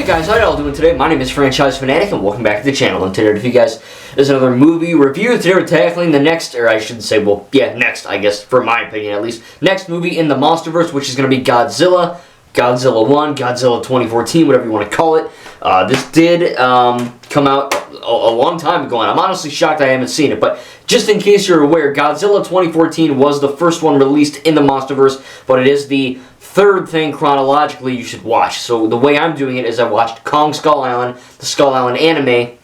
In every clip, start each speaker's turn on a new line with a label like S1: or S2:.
S1: guys, how y'all doing today? My name is Franchise Fanatic and welcome back to the channel. And today, if you guys, is another movie review. Today we're tackling the next, or I should say, well, yeah, next, I guess, for my opinion at least, next movie in the Monsterverse, which is going to be Godzilla. Godzilla 1, Godzilla 2014, whatever you want to call it. This did come out a long time ago, and I'm honestly shocked I haven't seen it. But just in case you're aware, Godzilla 2014 was the first one released in the Monsterverse, but it is the third thing chronologically you should watch. So the way I'm doing it is I watched Kong Skull Island, the Skull Island anime,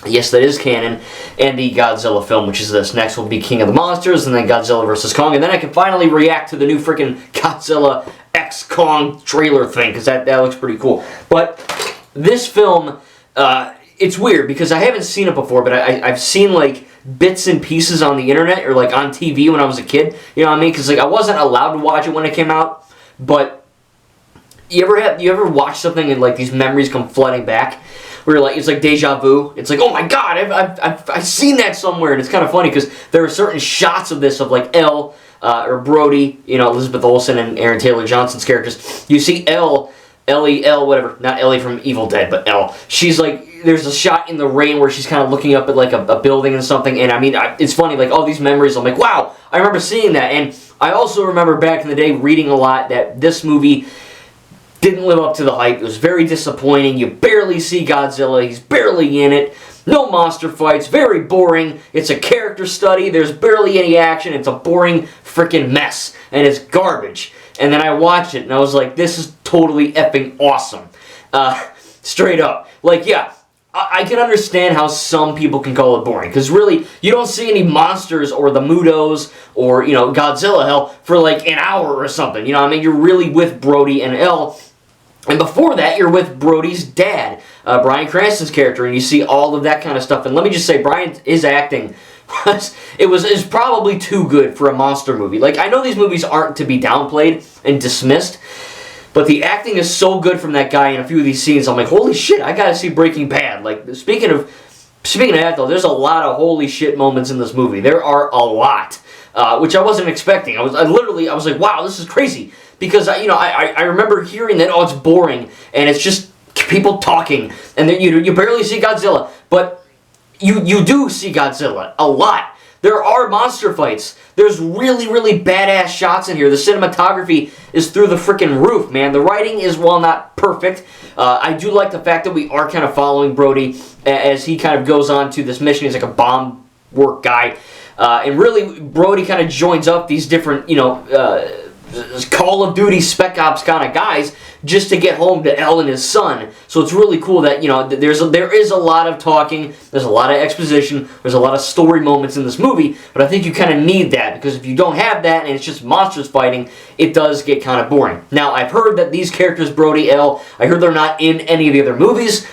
S1: yes, that is canon, and the Godzilla film, which is this. Next will be King of the Monsters, and then Godzilla vs. Kong, and then I can finally react to the new freaking Godzilla X Kong trailer thing, because that looks pretty cool. But this film, it's weird, because I haven't seen it before, but I've seen, like, bits and pieces on the internet, or, like, on TV when I was a kid, you know what I mean? Because, like, I wasn't allowed to watch it when it came out, but you ever watch something and, like, these memories come flooding back? Where like it's like deja vu. It's like, oh my god, I've seen that somewhere, and it's kind of funny because there are certain shots of this of like Elle or Brody, you know, Elizabeth Olsen and Aaron Taylor Johnson's characters. You see Ellie, whatever, not Ellie from Evil Dead, but Elle. She's like, there's a shot in the rain where she's kind of looking up at like a building and something, and I mean, it's funny, like all these memories. I'm like, wow, I remember seeing that, and I also remember back in the day reading a lot that this movie didn't live up to the hype. It was very disappointing. You barely see Godzilla. He's barely in it. No monster fights. Very boring. It's a character study. There's barely any action. It's a boring freaking mess. And it's garbage. And then I watched it and I was like, this is totally effing awesome. Straight up. Like, yeah, I can understand how some people can call it boring. Because really, you don't see any monsters or the Mudos or, you know, Godzilla, hell, for like an hour or something. You know what I mean? You're really with Brody and Elle. And before that, you're with Brody's dad, Bryan Cranston's character, and you see all of that kind of stuff. And let me just say, his acting is probably too good for a monster movie. Like, I know these movies aren't to be downplayed and dismissed, but the acting is so good from that guy in a few of these scenes. I'm like, holy shit, I gotta see Breaking Bad. Like, speaking of that, though, there's a lot of holy shit moments in this movie. There are a lot, which I wasn't expecting. I was like, wow, this is crazy. Because, you know, I remember hearing that, oh, it's boring, and it's just people talking, and then you barely see Godzilla, but you do see Godzilla a lot. There are monster fights. There's really, really badass shots in here. The cinematography is through the freaking roof, man. The writing is, while not perfect, I do like the fact that we are kind of following Brody as he kind of goes on to this mission. He's like a bomb work guy, and really, Brody kind of joins up these different, you know, Call of Duty Spec Ops kind of guys just to get home to Elle and his son. So it's really cool that, you know, there is a lot of talking, there's a lot of exposition, there's a lot of story moments in this movie, but I think you kind of need that, because if you don't have that and it's just monsters fighting, it does get kind of boring. Now, I've heard that these characters, Brody, Elle, I heard they're not in any of the other movies.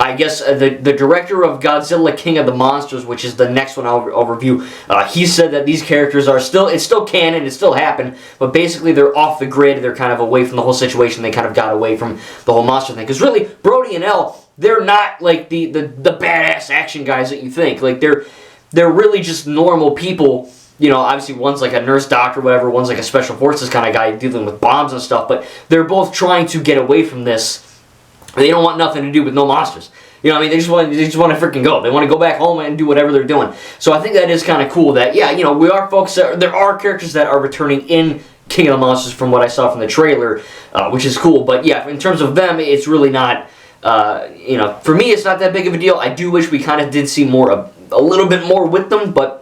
S1: I guess the director of Godzilla King of the Monsters, which is the next one I'll review, he said that these characters are it's still canon, it still happened, but basically they're off the grid, they're kind of away from the whole situation, they kind of got away from the whole monster thing. Because really, Brody and Elle, they're not like the badass action guys that you think. Like, they're really just normal people. You know, obviously one's like a nurse doctor, whatever, one's like a special forces kind of guy dealing with bombs and stuff, but they're both trying to get away from this. They don't want nothing to do with no monsters. You know what I mean? They just want to freaking go. They want to go back home and do whatever they're doing. So I think that is kind of cool that, yeah, you know, there are characters that are returning in King of the Monsters from what I saw from the trailer, which is cool. But yeah, in terms of them, it's really not, you know, for me, it's not that big of a deal. I do wish we kind of did see a little bit more with them, but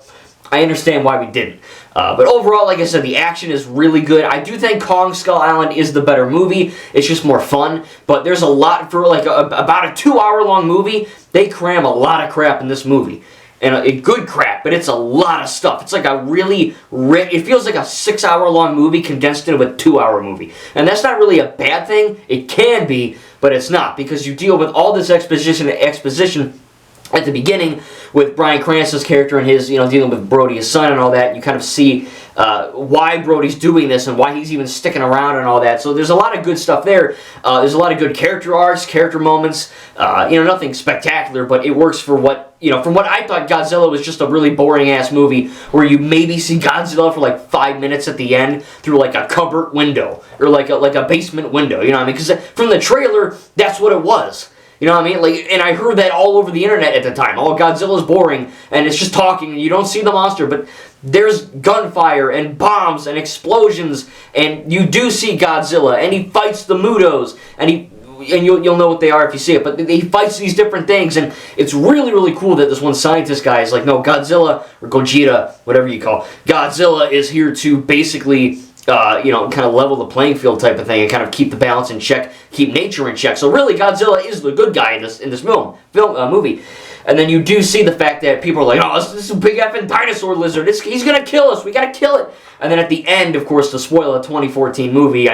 S1: I understand why we didn't. But overall, like I said, the action is really good. I do think Kong Skull Island is the better movie. It's just more fun. But there's a lot, for like about a 2-hour-long movie, they cram a lot of crap in this movie. And a good crap, but it's a lot of stuff. It's like a really it feels like a 6-hour-long movie condensed into a 2-hour movie. And that's not really a bad thing. It can be, but it's not. Because you deal with all this exposition at the beginning with Bryan Cranston's character and his, dealing with Brody, his son, and all that. You kind of see why Brody's doing this and why he's even sticking around and all that. So there's a lot of good stuff there. There's a lot of good character arcs, character moments. Nothing spectacular, but it works for what, from what I thought Godzilla was just a really boring-ass movie where you maybe see Godzilla for like 5 minutes at the end through like a cupboard window or like a basement window, you know what I mean? Because from the trailer, that's what it was. You know what I mean? And I heard that all over the internet at the time. Oh, Godzilla's boring, and it's just talking, and you don't see the monster, but there's gunfire, and bombs, and explosions, and you do see Godzilla, and he fights the Mutos, and you'll know what they are if you see it, but he fights these different things, and it's really, really cool that this one scientist guy is like, no, Godzilla, or Gogeta, whatever you call, Godzilla is here to basically kind of level the playing field type of thing and kind of keep the balance in check, keep nature in check. So really, Godzilla is the good guy in this movie. And then you do see the fact that people are like, oh, this is a big effing dinosaur lizard. He's going to kill us. We got to kill it. And then at the end, of course, to spoil a 2014 movie,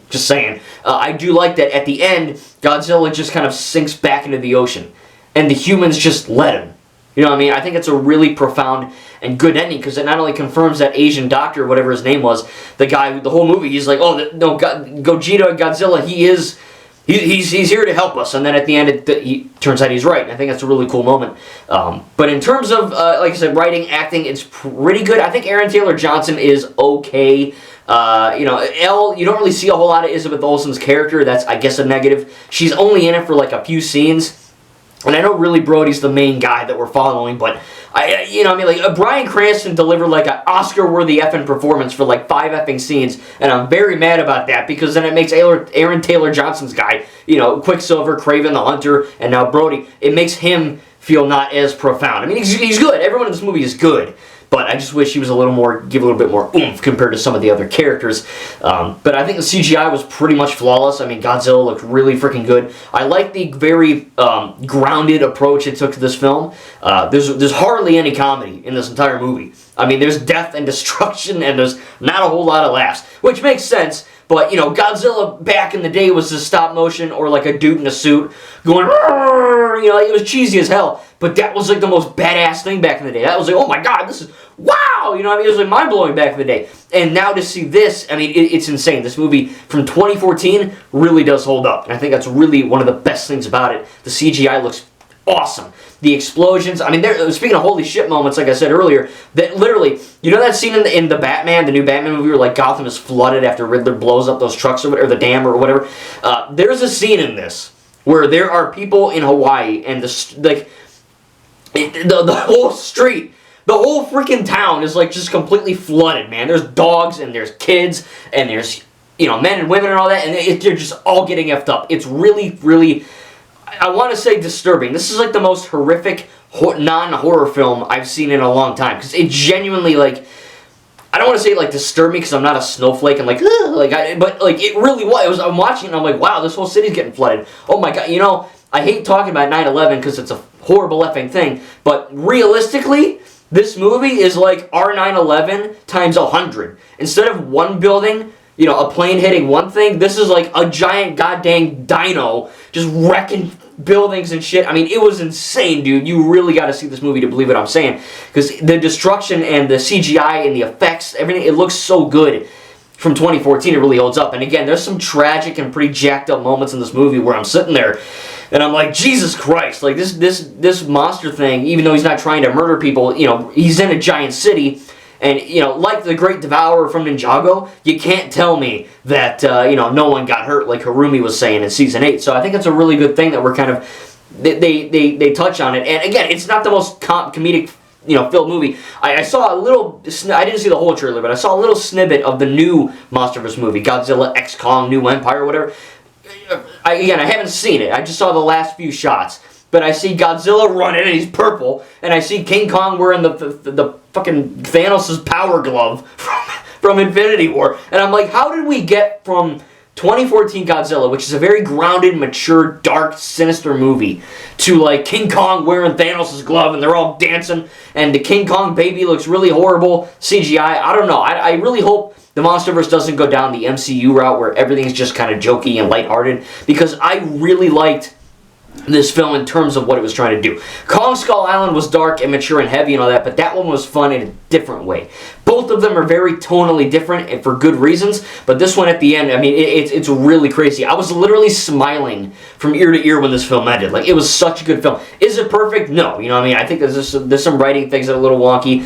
S1: just saying, I do like that at the end, Godzilla just kind of sinks back into the ocean. And the humans just let him. You know what I mean? I think it's a really profound and good ending because it not only confirms that Asian doctor, whatever his name was, the guy, the whole movie, he's like, oh, no, Gogeta, Godzilla, he's here to help us. And then at the end, he turns out he's right. And I think that's a really cool moment. But in terms of, like I said, writing, acting, it's pretty good. I think Aaron Taylor Johnson is okay. You don't really see a whole lot of Elizabeth Olsen's character. That's, I guess, a negative. She's only in it for like a few scenes. And I know really Brody's the main guy that we're following, but Bryan Cranston delivered like an Oscar-worthy effing performance for like 5 effing scenes, and I'm very mad about that because then it makes Aaron Taylor Johnson's guy, Quicksilver, Kraven the Hunter, and now Brody, it makes him feel not as profound. I mean, he's good. Everyone in this movie is good. But I just wish he was give a little bit more oomph compared to some of the other characters. But I think the CGI was pretty much flawless. I mean, Godzilla looked really freaking good. I like the very grounded approach it took to this film. There's hardly any comedy in this entire movie. I mean, there's death and destruction, and there's not a whole lot of laughs, which makes sense. But, Godzilla back in the day was just stop motion or like a dude in a suit going, it was cheesy as hell. But that was like the most badass thing back in the day. That was like, oh my god, this is, wow! It was like mind-blowing back in the day. And now to see this, I mean, it's insane. This movie from 2014 really does hold up. And I think that's really one of the best things about it. The CGI looks awesome. The explosions, I mean, speaking of holy shit moments, like I said earlier, that literally, that scene in the Batman, the new Batman movie, where like Gotham is flooded after Riddler blows up those trucks or whatever, the dam or whatever. There's a scene in this where there are people in Hawaii and the whole street, the whole freaking town is like just completely flooded, man. There's dogs and there's kids and there's men and women and all that, and they're just all getting effed up. It's really, really, I want to say disturbing. This is like the most horrific non-horror film I've seen in a long time because it genuinely I don't want to say like disturbed me because I'm not a snowflake and but it really was. I'm watching it and I'm like, wow, this whole city's getting flooded. Oh my god, I hate talking about 9/11 because it's a horrible effing thing, but realistically, this movie is like our 9/11 times 100. Instead of one building, a plane hitting one thing, this is like a giant goddamn dino just wrecking buildings and shit. I mean, it was insane, dude. You really got to see this movie to believe what I'm saying, because the destruction and the CGI and the effects, everything, it looks so good. From 2014, it really holds up. And again, there's some tragic and pretty jacked up moments in this movie where I'm sitting there and I'm like, Jesus Christ, like this monster thing, even though he's not trying to murder people, he's in a giant city. And, like the Great Devourer from Ninjago, you can't tell me that, no one got hurt, like Harumi was saying in Season 8. So I think it's a really good thing that we're kind of, they touch on it. And again, it's not the most comedic, filled movie. I saw a little, I didn't see the whole trailer, but I saw a little snippet of the new MonsterVerse movie, Godzilla X Kong New Empire, whatever. I haven't seen it. I just saw the last few shots. But I see Godzilla running, and he's purple, and I see King Kong wearing the fucking Thanos' power glove from Infinity War. And I'm like, how did we get from 2014 Godzilla, which is a very grounded, mature, dark, sinister movie, to like King Kong wearing Thanos' glove, and they're all dancing, and the King Kong baby looks really horrible, CGI, I don't know. I really hope the MonsterVerse doesn't go down the MCU route where everything's just kind of jokey and lighthearted, because I really liked this film in terms of what it was trying to do. Kong Skull Island was dark and mature and heavy and all that, but that one was fun in a different way. Both of them are very tonally different and for good reasons, but this one at the end, I mean, it's really crazy. I was literally smiling from ear to ear when this film ended. Like, it was such a good film. Is it perfect? No. You know what I mean? I think there's some writing things that are a little wonky.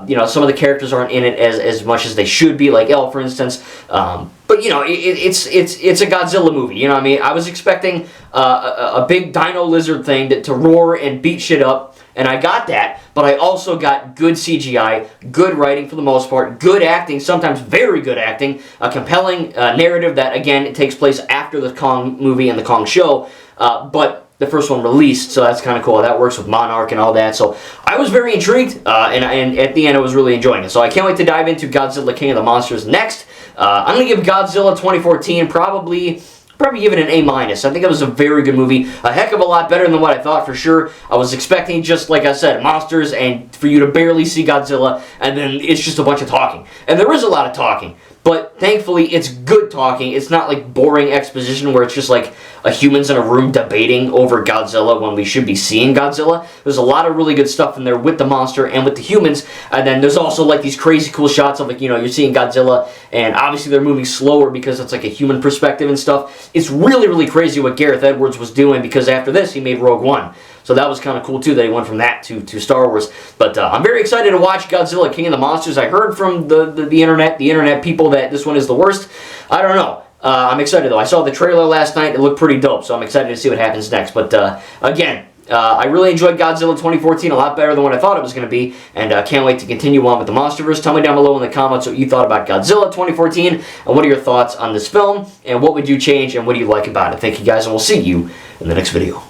S1: You know, some of the characters aren't in it as much as they should be, like Elle, for instance. But, you know, it's a Godzilla movie, you know what I mean? I was expecting a big dino lizard thing to roar and beat shit up, and I got that, but I also got good CGI, good writing for the most part, good acting, sometimes very good acting, a compelling narrative that, again, it takes place after the Kong movie and the Kong show, but the first one released, so that's kind of cool. That works with Monarch and all that, so I was very intrigued, and at the end I was really enjoying it. So I can't wait to dive into Godzilla King of the Monsters next. I'm going to give Godzilla 2014 probably give it an A-. I think it was a very good movie. A heck of a lot better than what I thought, for sure. I was expecting, just like I said, monsters and for you to barely see Godzilla, and then it's just a bunch of talking. And there is a lot of talking, but thankfully it's good talking. It's not like boring exposition where it's just like humans in a room debating over Godzilla when we should be seeing Godzilla. There's a lot of really good stuff in there with the monster and with the humans, and then there's also like these crazy cool shots of, like, you know, you're seeing Godzilla, and obviously they're moving slower because it's like a human perspective and stuff. It's really, really crazy what Gareth Edwards was doing, because after this he made Rogue One. So that was kind of cool too, that he went from that to Star Wars. But I'm very excited to watch Godzilla King of the Monsters. I heard from the internet people that this one is the worst. I don't know. I'm excited though. I saw the trailer last night. It looked pretty dope, so I'm excited to see what happens next. But again, I really enjoyed Godzilla 2014, a lot better than what I thought it was going to be, and can't wait to continue on with the MonsterVerse. Tell me down below in the comments what you thought about Godzilla 2014, and what are your thoughts on this film, and what would you change, and what do you like about it. Thank you guys, and we'll see you in the next video.